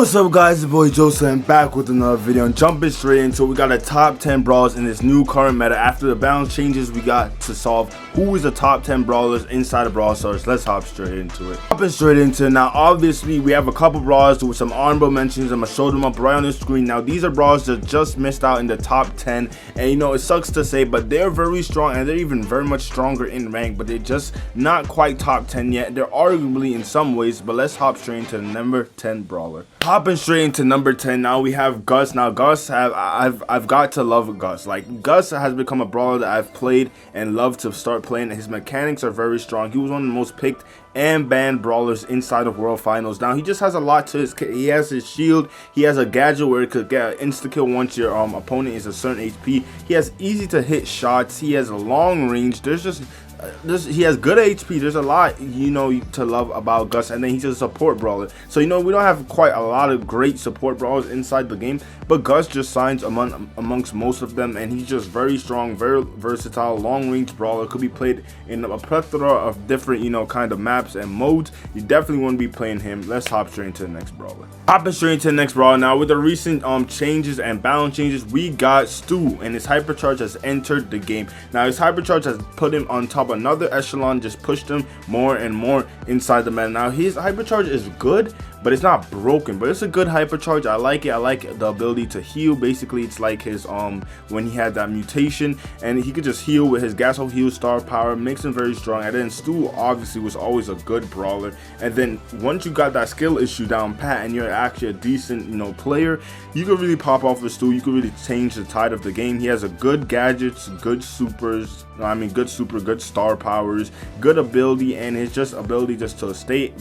What's up guys, it's your boy Joseph and back with another video and jumping straight into it. We got a top 10 brawlers in this new current meta. After the balance changes, we got to solve who is the top 10 brawlers inside of Brawl Stars. Let's hop straight into it. Hopping straight into it. Now obviously we have a couple brawlers with some honorable mentions. I'm gonna show them up right on the screen. Now these are brawlers that just missed out in the top 10, and you know it sucks to say, but they're very strong and they're even very much stronger in rank, but they're just not quite top 10 yet. They're arguably in some ways, but let's hop straight into the number 10 brawler. Hopping straight into number 10, now we have Gus. Now Gus, I've got to love Gus. Like Gus has become a brawler that I've played and love to start playing. His mechanics are very strong. He was one of the most picked and banned brawlers inside of World Finals. Now he just has a lot to his kit. He has his shield. He has a gadget where it could get an insta kill once your opponent is a certain HP. He has easy to hit shots. He has a long range. He has good HP. There's a lot, you know, to love about Gus. And then he's a support brawler, so you know we don't have quite a lot of great support brawlers inside the game, but Gus just shines amongst most of them, and he's just very strong, very versatile, long range brawler. Could be played in a plethora of different, you know, kind of maps and modes. You definitely want to be playing him. Let's hop straight into the next brawler. Hopping straight into the next brawler. Now with the recent changes and balance changes, we got Stu, and his hypercharge has entered the game. Now his hypercharge has put him on top of another echelon, just pushed him more and more inside the meta. Now his hypercharge is good, but it's not broken, but it's a good hypercharge. I like it. I like the ability to heal. Basically it's like his when he had that mutation, and he could just heal with his gas heal star power, makes him very strong. And then Stu obviously was always a good brawler, and then once you got that skill issue down pat and you're actually a decent, you know, player, you could really pop off with Stu. You could really change the tide of the game. He has a good gadgets, good supers, good super, good star powers, good ability, and his just ability just to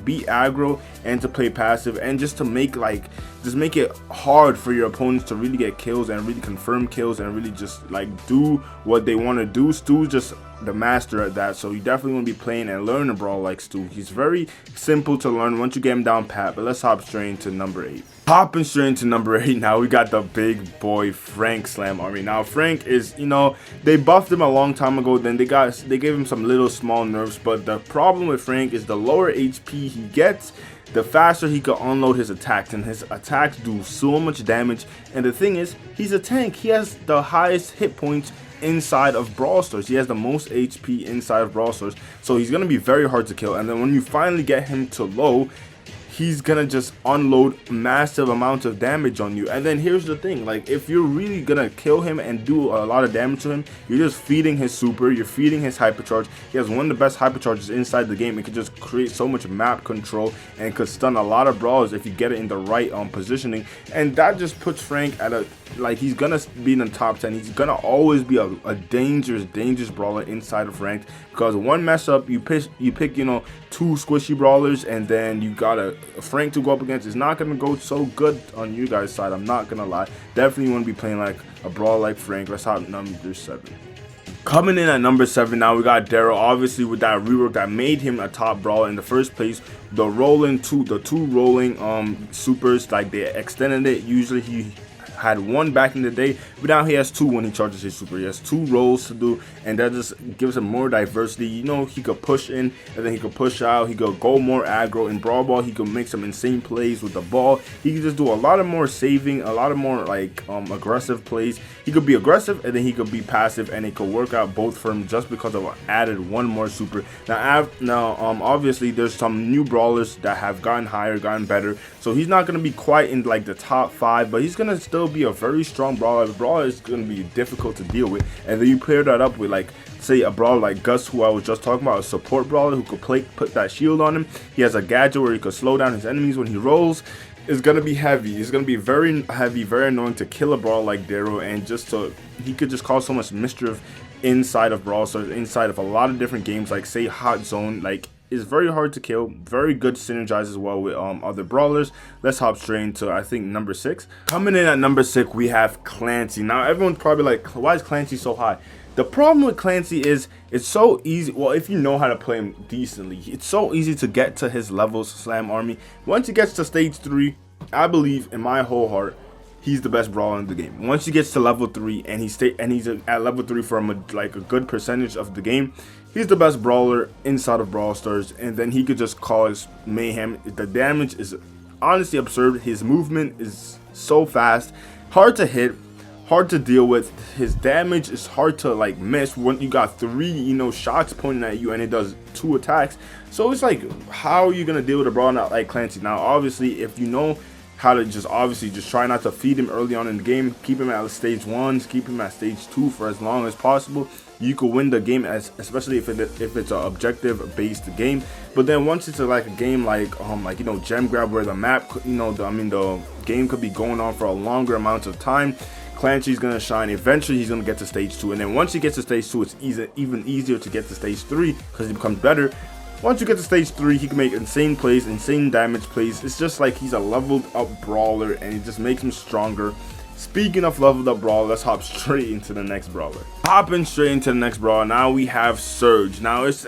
be aggro and to play passive, and just to make make it hard for your opponents to really get kills and really confirm kills and really just like do what they want to do. Stu's just the master at that, so you definitely want to be playing and learn a brawl like Stu. He's very simple to learn once you get him down pat. But let's hop straight into number 8. Hopping straight into number 8, now we got the big boy Frank Slam Army. Now Frank is, you know, they buffed him a long time ago, then they gave him some little small nerfs, but the problem with Frank is the lower HP he gets, the faster he could unload his attacks, and his attacks do so much damage. And the thing is, he's a tank. He has the highest hit points inside of Brawl Stars. He has the most HP inside of Brawl Stars, so he's gonna be very hard to kill. And then when you finally get him to low, he's gonna just unload massive amounts of damage on you. And then here's the thing, like if you're really gonna kill him and do a lot of damage to him, you're just feeding his super, you're feeding his hypercharge. He has one of the best hypercharges inside the game. It could just create so much map control and could stun a lot of brawlers if you get it in the right positioning. And that just puts Frank at a, like, he's gonna be in the top 10. He's gonna always be a dangerous brawler inside of ranked, because one mess up, you pick, you know, 2 squishy brawlers, and then you got a Frank to go up against. It's not gonna go so good on you guys' side, I'm not gonna lie. Definitely want to be playing like a brawler like Frank. Let's hop number 7. Coming in at number 7, now we got Darl. Obviously with that rework that made him a top brawler in the first place, the two rolling supers, like they extended it. Usually he had one back in the day, but now he has 2 when he charges his super. He has 2 rolls to do, and that just gives him more diversity. You know, he could push in and then he could push out. He could go more aggro in Brawl Ball. He could make some insane plays with the ball. He could just do a lot of more saving, a lot of more like aggressive plays. He could be aggressive and then he could be passive, and it could work out both for him just because of added one more super. Now obviously there's some new brawlers that have gotten higher, gotten better, so he's not going to be quite in like the top 5, but he's going to still be a very strong brawler. The brawler is going to be difficult to deal with, and then you pair that up with, like, say a brawler like Gus, who I was just talking about, a support brawler who could put that shield on him. He has a gadget where he could slow down his enemies when he rolls. It's gonna be heavy. It's gonna be very heavy, very annoying to kill a brawler like Darl, and he could just cause so much mischief inside of Brawl Stars, inside of a lot of different games, like say Hot Zone. Like, is very hard to kill, very good synergize as well with other brawlers. Let's hop straight into, I think, number 6. Coming in at number 6, we have Clancy. Now everyone's probably like, why is Clancy so high? The problem with Clancy is it's so easy. Well, if you know how to play him decently, it's so easy to get to his levels. Slam Army, once he gets to stage 3, I believe in my whole heart he's the best brawler in the game. Once he gets to level 3 and he's at level 3 for like a good percentage of the game, he's the best brawler inside of Brawl Stars, and then he could just cause mayhem. The damage is honestly absurd. His movement is so fast, hard to hit, hard to deal with. His damage is hard to like miss when you got 3 shots pointing at you and it does 2 attacks. So it's like, how are you gonna deal with a Brawl not like Clancy? Now obviously if you know how to just try not to feed him early on in the game, keep him at stage 1, keep him at stage 2 for as long as possible, you could win the game, especially if it's an objective based game. But then once it's like a game like gem grab, where the map the game could be going on for a longer amount of time, Clancy's gonna shine. Eventually he's gonna get to stage 2, and then once he gets to stage 2, it's even easier to get to stage 3 because he becomes better. Once you get to stage 3, he can make insane plays, insane damage plays. It's just like he's a leveled up brawler, and it just makes him stronger. Speaking of leveled up brawler, let's hop straight into the next brawler. Hopping straight into the next brawler, now we have Serge. Now it's,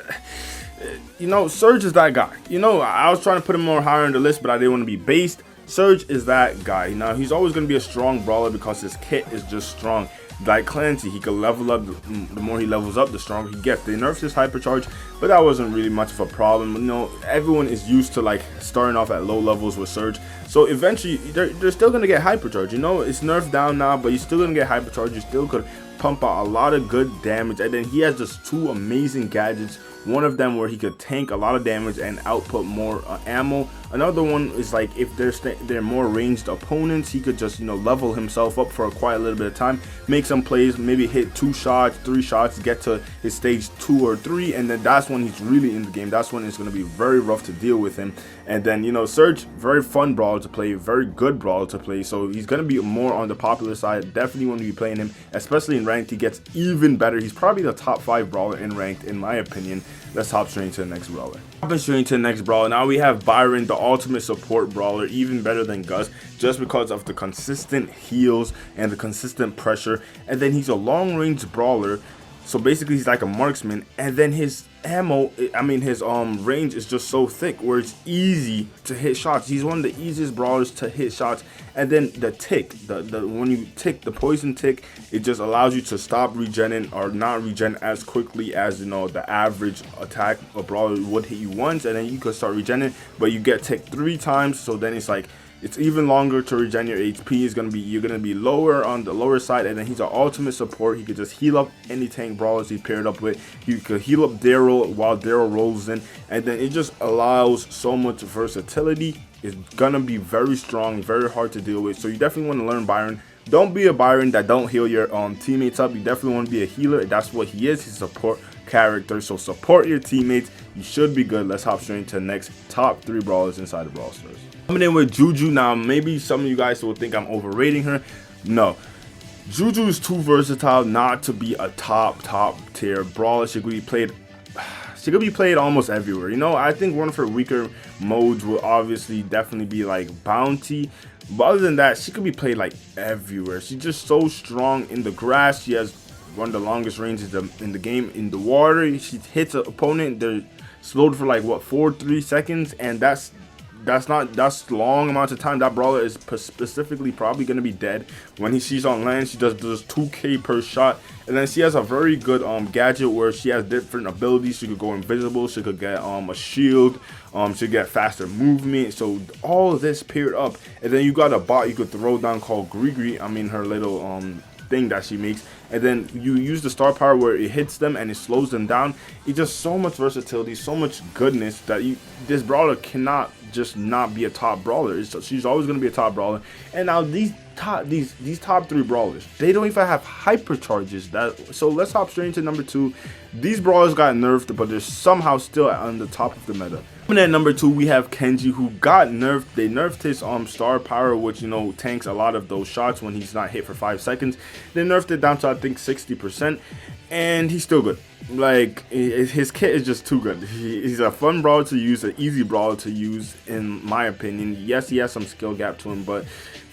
Serge is that guy. I was trying to put him more higher on the list, but I didn't want to be based. Serge is that guy. Now he's always going to be a strong brawler because his kit is just strong. Like Clancy, he could level up. The more he levels up, the stronger he gets. They nerfed his hypercharge, but that wasn't really much of a problem. Everyone is used to like starting off at low levels with Serge, so eventually they're still gonna get hypercharge. It's nerfed down now, but you're still gonna get hypercharge. You still could pump out a lot of good damage, and then he has just 2 amazing gadgets. One of them where he could tank a lot of damage and output more ammo. Another one is like if they're more ranged opponents, he could just level himself up for quite a little bit of time, make some plays, maybe hit 2 shots, 3 shots, get to his stage 2 or 3, and then that's when he's really in the game. That's when it's going to be very rough to deal with him. And then Serge, very fun brawler to play, very good brawler to play, so he's going to be more on the popular side. Definitely want to be playing him, especially in ranked. He gets even better. He's probably the top 5 brawler in ranked, in my opinion. Let's hop straight into the next brawler. Hopping straight into the next brawler, now we have Byron, the ultimate support brawler, even better than Gus, just because of the consistent heals and the consistent pressure. And then he's a long range brawler, so basically he's like a marksman, and then his his range is just so thick where it's easy to hit shots. He's one of the easiest brawlers to hit shots. And then the tick, when you tick, the poison tick, it just allows you to stop regenning or not regen as quickly as the average attack a brawler would hit you once, and then you could start regenning, but you get ticked 3 times, so then it's like it's even longer to regen your HP. You're gonna be lower on the lower side. And then he's an ultimate support. He could just heal up any tank brawlers he paired up with. He could heal up Darl while Darl rolls in, and then it just allows so much versatility. It's gonna be very strong, very hard to deal with. So you definitely want to learn Byron. Don't be a Byron that don't heal your teammates up. You definitely want to be a healer. That's what he is. He's a support character. So support your teammates. You should be good. Let's hop straight into the next top 3 brawlers inside of Brawl Stars. Coming in with Juju. Now maybe some of you guys will think I'm overrating her. No, Juju is too versatile not to be a top tier brawler. She could be played almost everywhere. I think one of her weaker modes will obviously definitely be like bounty, but other than that, she could be played like everywhere. She's just so strong in the grass. She has one of the longest ranges in the game. In the water, she hits an opponent, they're slowed for like 4-3 seconds, and that's long amount of time. That brawler is specifically probably going to be dead. When she's on land, she does 2k per shot. And then she has a very good gadget where she has different abilities. She could go invisible, she could get a shield, she could get faster movement. So all of this paired up, and then you got a bot you could throw down called Gree, her little thing that she makes, and then you use the star power where it hits them and it slows them down. It's just so much versatility, so much goodness that this brawler cannot just not be a top brawler. She's always going to be a top brawler. And now these top 3 brawlers, they don't even have hypercharges. So let's hop straight into number 2. These brawlers got nerfed, but they're somehow still on the top of the meta. And at number 2, we have Kenji, who got nerfed. They nerfed his star power, which tanks a lot of those shots when he's not hit for 5 seconds. They nerfed it down to I think 60%, and he's still good. Like, his kit is just too good. He's a fun brawler to use, an easy brawler to use, in my opinion. Yes, he has some skill gap to him, but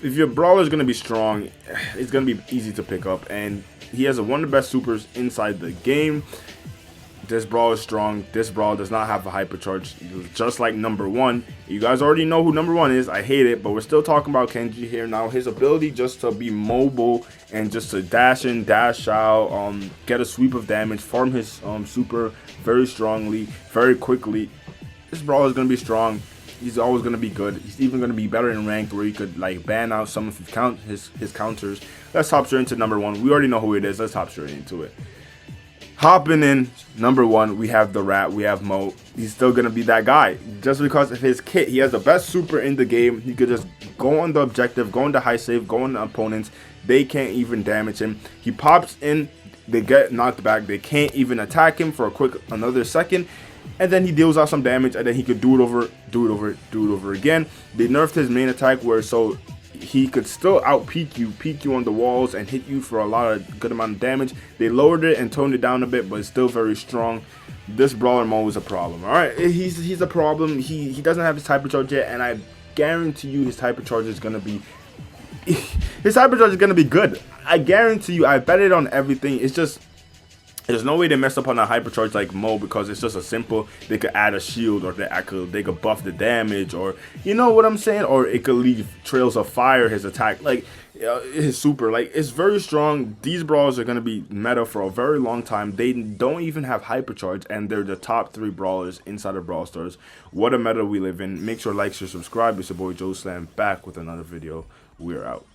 if your brawler is going to be strong, it's going to be easy to pick up. And he has one of the best supers inside the game. This brawl is strong. This brawl does not have a hypercharge, just like number 1. You guys already know who number 1 is. I hate it, but we're still talking about Kenji here. Now, his ability just to be mobile and just to dash in, dash out, get a sweep of damage, farm his super very strongly, very quickly. This brawl is going to be strong. He's always gonna be good. He's even gonna be better in ranked, where you could like ban out some of his counters. Let's hop straight into number 1. We already know who it is. Let's hop straight into it. Hopping in, number 1, we have the Rat. We have Mo. He's still gonna be that guy just because of his kit. He has the best super in the game. He could just go on the objective, go on the high save, go on the opponents. They can't even damage him. He pops in, they get knocked back. They can't even attack him for a quick another second, and then he deals out some damage, and then he could do it over again. They nerfed his main attack where so he could still peek you on the walls and hit you for a lot of good amount of damage. They lowered it and toned it down a bit, but it's still very strong. This brawler Mo is a problem. All right, he's a problem. He doesn't have his hypercharge yet, and I guarantee you his hypercharge is gonna be good. I guarantee you. I bet it on everything. It's just there's no way they messed up on a hypercharge like Mo, because it's just a simple. They could add a shield, or they could buff the damage, or you know what I'm saying, or it could leave trails of fire. His attack, like his super, like it's very strong. These brawlers are gonna be meta for a very long time. They don't even have hypercharge, and they're the top 3 brawlers inside of Brawl Stars. What a meta we live in. Make sure to like, share, subscribe. It's your boy Joe Slam, back with another video. We're out.